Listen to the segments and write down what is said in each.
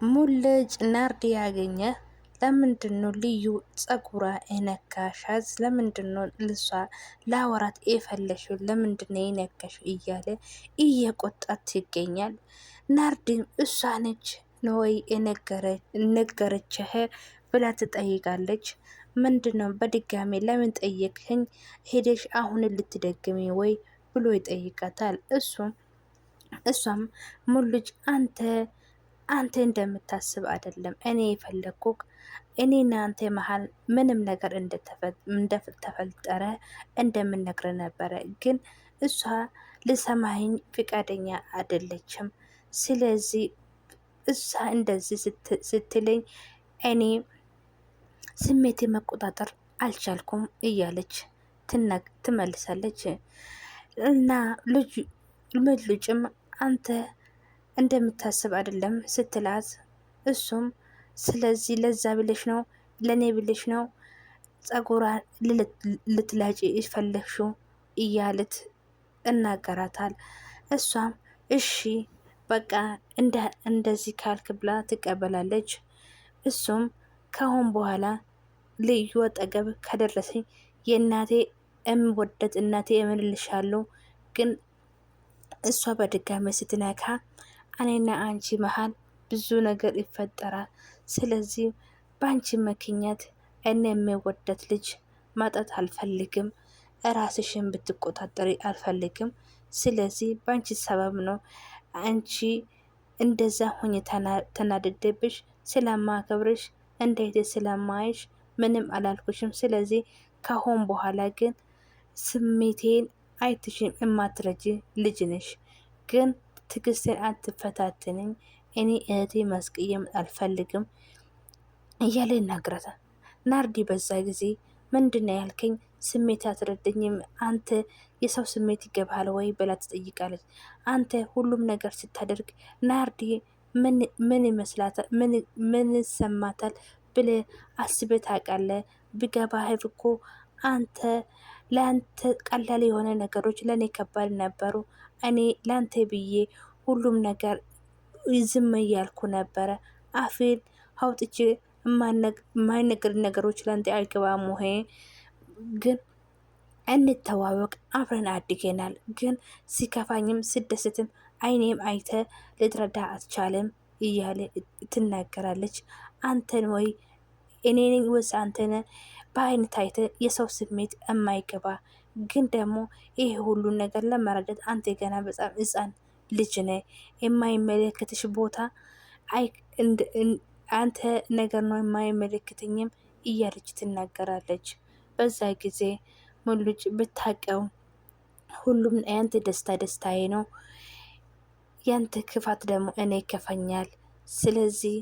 ሙልጭ ናርዲ ያገኘ ለምንድነው ልዩ ጸጉሯ የነካሻት? ለምንድነው ልሷ ላወራት የፈለሽው? ለምንድነው የነካሽው? እያለ እየቆጣት ይገኛል። ናርዲም እሷ ነች ወይ ነገረችህ ብላ ትጠይቃለች። ምንድነው በድጋሜ ለምን ጠየቅኝ? ሄደሽ አሁን ልትደግሚ ወይ ብሎ ይጠይቃታል። እሷም ሙልጭ አንተ እንደምታስብ አይደለም። እኔ የፈለግኩክ እኔና አንተ መሀል ምንም ነገር እንደተፈጠረ እንደምነግር ነበረ፣ ግን እሷ ልሰማኝ ፍቃደኛ አይደለችም። ስለዚህ እሷ እንደዚህ ስትለኝ እኔ ስሜቴ መቆጣጠር አልቻልኩም እያለች ትመልሳለች። እና ልጅም አንተ እንደምታስብ አይደለም ስትላት፣ እሱም ስለዚህ ለዛ ብለሽ ነው ለእኔ ብለሽ ነው ጸጉሯ ልትላጭ ይፈለግሽው እያለት እናገራታል። እሷም እሺ በቃ እንደዚህ ካልክ ብላ ትቀበላለች። እሱም ከአሁን በኋላ ልዩ አጠገብ ከደረሰኝ የእናቴ እምወደድ እናቴ እምልልሻለሁ፣ ግን እሷ በድጋሚ ስትነካ እኔና አንቺ መሀል ብዙ ነገር ይፈጠራል። ስለዚህ በአንቺ ምክንያት እኔ የሚወደድ ልጅ ማጣት አልፈልግም። ራስሽን ብትቆጣጠሪ አልፈልግም። ስለዚህ በአንቺ ሰበብ ነው አንቺ እንደዛ ሆኜ ተናድደብሽ ስለማከብርሽ እንዴት ስለማይሽ ምንም አላልኩሽም። ስለዚህ ከሆን በኋላ ግን ስሜቴን አይትሽም እማትረጂ ልጅ ነሽ፣ ግን ትግስትን አትፈታትንኝ። እኔ እህቴ ማስቀየም አልፈልግም እያለ ይናገራታል። ናርዲ በዛ ጊዜ ምንድነው ያልከኝ? ስሜት አትረደኝም አንተ የሰው ስሜት ይገባሃል ወይ ብላ ትጠይቃለች። አንተ ሁሉም ነገር ስታደርግ ናርዲ ምን ይመስላታል? ምን ይሰማታል ብለ አስበህ ታውቃለህ? ቢገባህ እኮ አንተ ለአንተ ቀላል የሆነ ነገሮች ለእኔ ከባድ ነበሩ። እኔ ለአንተ ብዬ ሁሉም ነገር ዝም እያልኩ ነበረ። አፌን አውጥቼ የማይነገር ነገሮች ለአንተ አይገባም ወይ? ግን እንተዋወቅ፣ አብረን አድገናል። ግን ሲከፋኝም ስደስትም አይኔም አይተ ልትረዳ አትቻልም እያለ ትናገራለች። አንተን ወይ እኔ ወስ አንተነ በአይን ታይተ የሰው ስሜት የማይገባ ግን ደግሞ ይሄ ሁሉን ነገር ለመረዳት አንተ ገና በጣም ሕፃን ልጅ ነ፣ የማይመለከትሽ ቦታ አንተ ነገር ነው የማይመለከተኝም እያለች ትናገራለች። በዛ ጊዜ ሙሉጭ ብታቀው ሁሉም ያንተ ደስታ ደስታዬ ነው፣ ያንተ ክፋት ደግሞ እኔ ይከፋኛል። ስለዚህ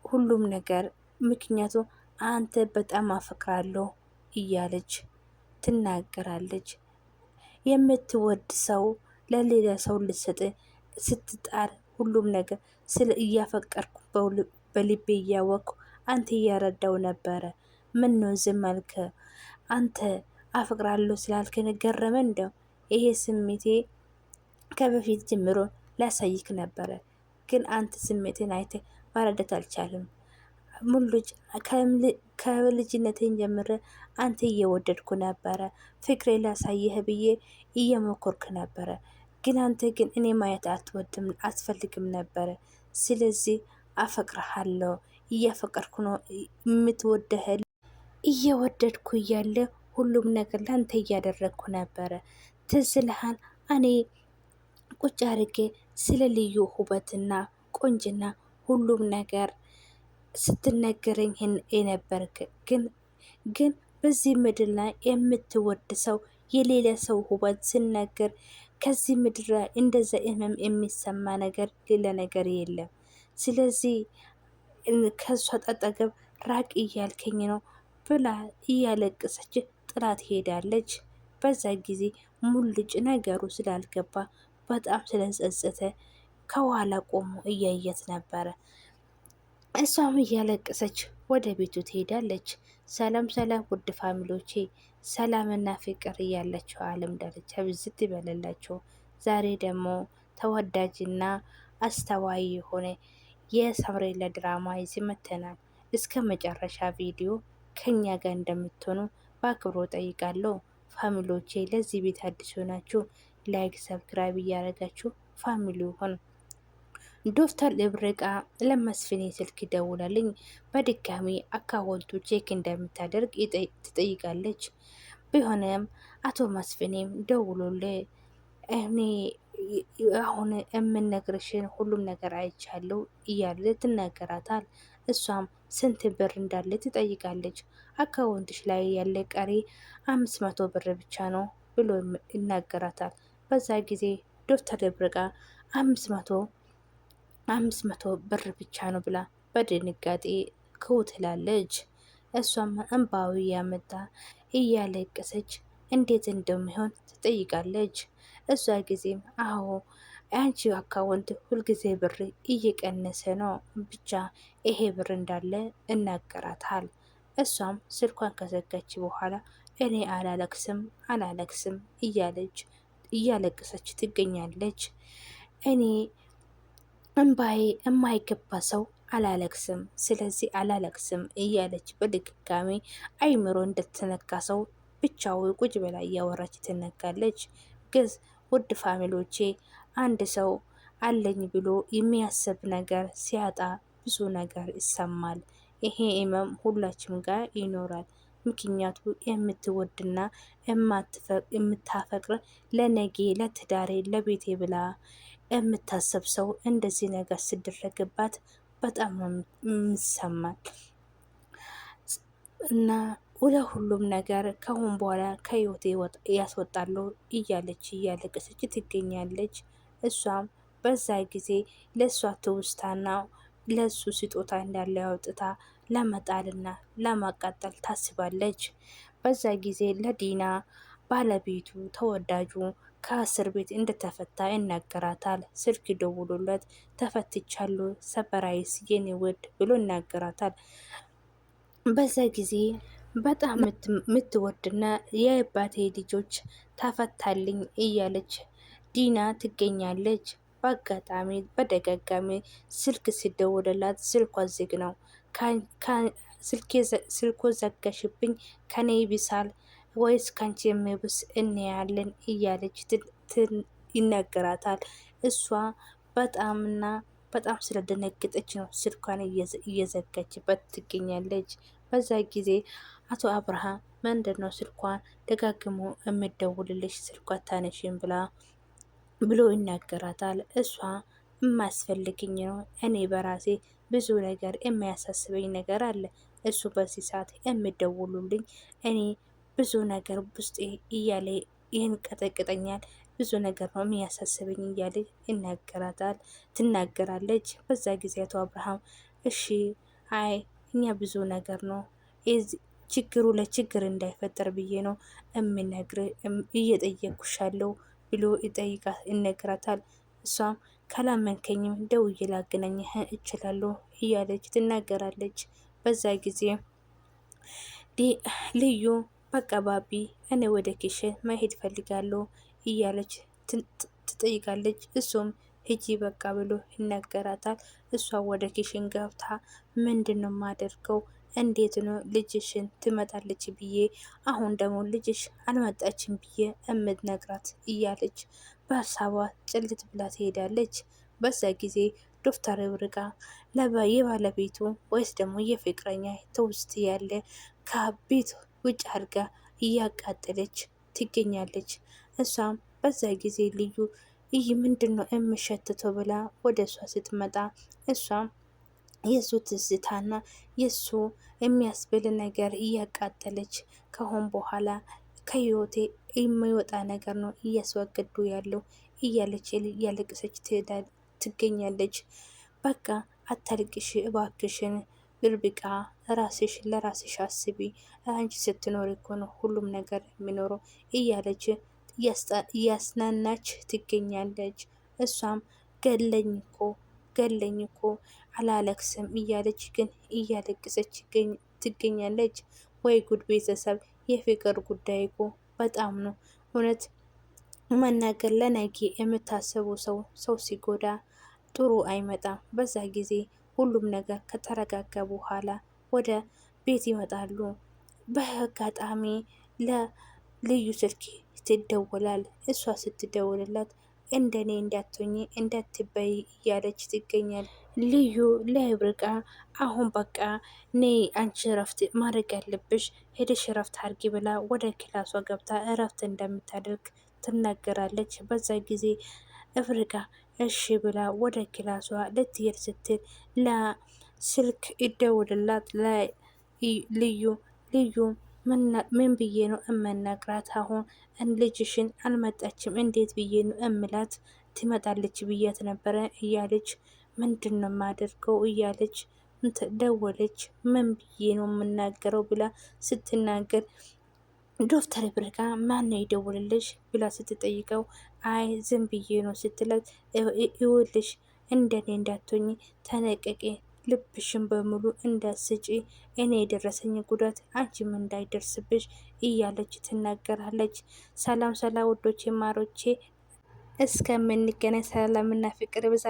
ሁሉም ነገር ምክንያቱ አንተ በጣም አፈቅራለሁ እያለች ትናገራለች። የምትወድ ሰው ለሌላ ሰው ልሰጥ ስትጣር ሁሉም ነገር ስለ እያፈቀርኩ በልቤ እያወቅኩ አንተ እያረዳው ነበረ። ምን ነው ዝም አልከ? አንተ አፈቅራለሁ ስላልከን ገረመ? እንደው ይሄ ስሜቴ ከበፊት ጀምሮ ላሳይክ ነበረ፣ ግን አንተ ስሜትን አይተ ማረዳት አልቻልም። ሙሉጭ ከልጅነቴን ጀምረ አንተ እየወደድኩ ነበረ፣ ፍቅሬ ላሳየህ ብዬ እየሞከርክ ነበረ፣ ግን አንተ ግን እኔ ማየት አትወድም አትፈልግም ነበረ። ስለዚህ አፈቅርሃለሁ፣ እያፈቀርኩ ነው የምትወደህ እየወደድኩ እያለ ሁሉም ነገር ላንተ እያደረግኩ ነበረ። ትዝ ይልሃል እኔ ቁጭ አርጌ ስለ ልዩ ውበትና ቆንጅና ሁሉም ነገር ስትነገረኝ የነበርክ፣ ግን በዚህ ምድር ላይ የምትወድ ሰው የሌላ ሰው ውበት ስነገር ከዚህ ምድር ላይ እንደዛ ህመም የሚሰማ ነገር ሌላ ነገር የለም። ስለዚህ ከሷ አጠገብ ራቅ እያልከኝ ነው ብላ እያለቀሰች ጥላት ሄዳለች። በዛ ጊዜ ሙልጭ ነገሩ ስላልገባ በጣም ስለጸጸተ ከኋላ ቆሞ እያየት ነበረ። እሷም እያለቀሰች ወደ ቤቱ ትሄዳለች። ሰላም ሰላም ውድ ፋሚሊዎቼ፣ ሰላምና ፍቅር እያላቸው አለም ዳርቻ ብዝት ይበለላቸው። ዛሬ ደግሞ ተወዳጅና አስተዋይ የሆነ የሳምሬላ ድራማ ይዘን መጥተናል። እስከ መጨረሻ ቪዲዮ ከኛ ጋር እንደምትሆኑ በአክብሮ ጠይቃለሁ። ፋሚሊዎቼ ለዚህ ቤት አዲስ ሆናችሁ ላይክ፣ ሰብስክራይብ እያደረጋችሁ ፋሚሊ ሆኑ። ዶክተር ልብርቃ ለመስፍኔ ስልክ ደውላልኝ በድጋሚ አካውንቱ ቼክ እንደምታደርግ ትጠይቃለች። ቢሆንም አቶ መስፍኔም ደውሎል እኔ አሁን የምነግርሽን ሁሉም ነገር አይቻለሁ እያለ ትናገራታል። እሷም ስንት ብር እንዳለ ትጠይቃለች። አካውንትሽ ላይ ያለ ቀሪ 500 ብር ብቻ ነው ብሎ ይናገራታል። በዛ ጊዜ ዶክተር ልብርቃ 500 ብር ብቻ ነው ብላ በድንጋጤ ክው ትላለች። እሷም እንባዊ ያመጣ እያለቀሰች እንዴት እንደሚሆን ትጠይቃለች። እሷ ጊዜም አዎ አንቺ አካውንት ሁልጊዜ ብር እየቀነሰ ነው፣ ብቻ ይሄ ብር እንዳለ እናገራታል። እሷም ስልኳን ከዘጋች በኋላ እኔ አላለቅስም እያለች እያለቀሰች ትገኛለች። እኔ እምባዬ የማይገባ ሰው አላለቅስም፣ ስለዚህ አላለቅስም እያለች በድጋሚ አይምሮ እንደተነካ ሰው ብቻው ቁጭ ብላ እያወራች ትነጋለች። ግዝ ውድ ፋሚሊዎቼ አንድ ሰው አለኝ ብሎ የሚያስብ ነገር ሲያጣ ብዙ ነገር ይሰማል። ይሄ ህመም ሁላችንም ጋር ይኖራል። ምክንያቱ የምትወድና የምታፈቅር ለነጌ ለትዳሬ ለቤቴ ብላ የምታስብ ሰው እንደዚህ ነገር ስደረግባት በጣም ነው የሚሰማል። እና ወደ ሁሉም ነገር ከአሁን በኋላ ከህይወቴ ያስወጣሉ እያለች እያለቀሰች ትገኛለች። እሷም በዛ ጊዜ ለእሷ ትውስታና ለሱ ስጦታ እንዳለ ያውጥታ ለመጣልና ለማቃጠል ታስባለች። በዛ ጊዜ ለዲና ባለቤቱ ተወዳጁ ከእስር ቤት እንደተፈታ ይናገራታል። ስልክ ደውሎለት ተፈትቻለሁ ሰበራይስ የኔ ውድ ብሎ ይናገራታል። በዛ ጊዜ በጣም የምትወድና የአባቴ ልጆች ተፈታልኝ እያለች ዲና ትገኛለች። በአጋጣሚ በደጋጋሚ ስልክ ሲደውልላት ስልኳ ዝግ ነው። ስልኮ ዘጋሽብኝ ከኔ ይብሳል ወይስ ካንቺ የሚብስ እንያለን እያለች ይነገራታል። እሷ በጣምና በጣም ስለደነገጠች ነው ስልኳን እየዘጋችበት ትገኛለች። በዛ ጊዜ አቶ አብርሃም ምንድን ነው ስልኳን ደጋግሞ የምደውልልሽ ስልኳ ታነሽን ብሎ ይናገራታል። እሷ የማያስፈልግኝ ነው፣ እኔ በራሴ ብዙ ነገር የሚያሳስበኝ ነገር አለ። እሱ በዚህ ሰዓት የሚደውሉልኝ እኔ ብዙ ነገር ውስጤ እያለ ይህን ቀጠቅጠኛል፣ ብዙ ነገር ነው የሚያሳስበኝ እያለ ትናገራለች። በዛ ጊዜ አቶ አብርሃም እሺ አይ እኛ ብዙ ነገር ነው ችግሩ ለችግር እንዳይፈጠር ብዬ ነው የምነግር እየጠየኩሻለሁ ብሎ ይነግራታል። እሷም ካላመንከኝም ደውዬ ላገናኝህ እችላለሁ እያለች ትናገራለች። በዛ ጊዜ ልዩ በቃ ባቢ እኔ ወደ ኪሽን መሄድ ፈልጋለሁ እያለች ትጠይቃለች። እሱም ሂጂ በቃ ብሎ ይነገራታል። እሷ ወደ ኪሽን ገብታ ምንድን ነው የማደርገው? እንዴት ነው ልጅሽን ትመጣለች ብዬ አሁን ደግሞ ልጅሽ አልመጣችም ብዬ እምትነግራት እያለች በሀሳቧ ጭልት ብላ ትሄዳለች። በዛ ጊዜ ዶክተር ርብቃ የባለቤቱ ወይስ ደግሞ የፍቅረኛ ትውስት ያለ ከቤት ውጭ አድርጋ እያቃጠለች ትገኛለች። እሷም በዛ ጊዜ ልዩ ይህ ምንድን ነው የምሸትተው ብላ ወደ እሷ ስትመጣ እሷም የእሱ ትዝታና የእሱ የሚያስብል ነገር እያቃጠለች ከሆን በኋላ ከህይወቴ የሚወጣ ነገር ነው እያስወገዱ ያለው እያለች እያለቀሰች ትገኛለች። በቃ አታልቅሽ እባክሽን ርብቃ፣ ራስሽ ለራስሽ አስቢ፣ አንቺ ስትኖር እኮ ነው ሁሉም ነገር የሚኖረው እያለች እያስናናች ትገኛለች። እሷም ገለኝ እኮ አላለቅስም እያለች ግን እያለቀሰች ትገኛለች። ወይ ጉድ ቤተሰብ፣ የፍቅር ጉዳይ እኮ በጣም ነው እውነት መናገር። ለነገ የምታስቡ ሰው ሲጎዳ ጥሩ አይመጣም። በዛ ጊዜ ሁሉም ነገር ከተረጋጋ በኋላ ወደ ቤት ይመጣሉ። በአጋጣሚ ለልዩ ስልክ ትደወላል። እሷ ስትደውልላት እንደኔ እንዳትሆኚ እንዳትበይ እያለች ትገኛል። ልዩ ለብርቃ አሁን በቃ ነይ አንቺ እረፍት ማድረግ ያለብሽ ሄደሽ እረፍት አርጊ ብላ ወደ ክላሷ ገብታ እረፍት እንደምታደርግ ትናገራለች። በዛ ጊዜ እብርቃ እሺ ብላ ወደ ክላሷ ልትሄድ ስትል ለስልክ ይደውልላት ልዩ ልዩ ምን ብዬ ነው እመናግራት? አሁን ልጅሽን አልመጣችም እንዴት ብዬ ነው እምላት? ትመጣለች ብያት ነበረ እያለች ምንድን ነው የማደርገው እያለች ደወለች። ምን ብዬ ነው የምናገረው ብላ ስትናገር ዶክተር ብርቃ ማን ነው የደወለልሽ ብላ ስትጠይቀው አይ ዝም ብዬ ነው ስትላት ይውልሽ እንደኔ እንዳትሆኚ ተነቀቂ፣ ልብሽን በሙሉ እንዳስጪ፣ እኔ የደረሰኝ ጉዳት አንቺም እንዳይደርስብሽ እያለች ትናገራለች። ሰላም ሰላም ውዶቼ ማሮቼ፣ እስከምንገናኝ ሰላምና ፍቅር ብዛ።